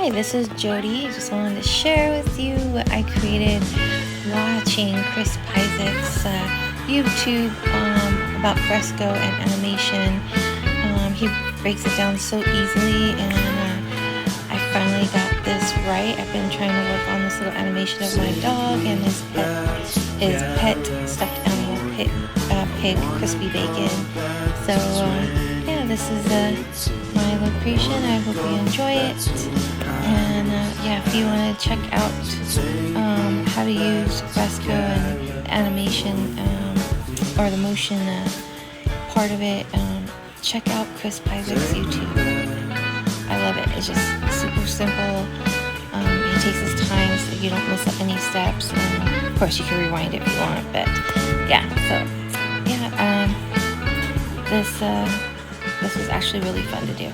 Hi, this is Jody. Just wanted to share with you what I created watching Chris Isaac's YouTube about Fresco and animation. He breaks it down so easily, and I finally got this right. I've been trying to work on this little animation of my dog and his pet stuffed animal pig, crispy bacon. So yeah, this is my little creation. I hope you enjoy it. And yeah, if you want to check out how to use Fresco and animation or the motion part of it, check out Chris Isaac's YouTube. I love it. It's just super simple. He takes his time so you don't miss any steps. Of course, you can rewind it if you want, but yeah. So yeah, this was actually really fun to do.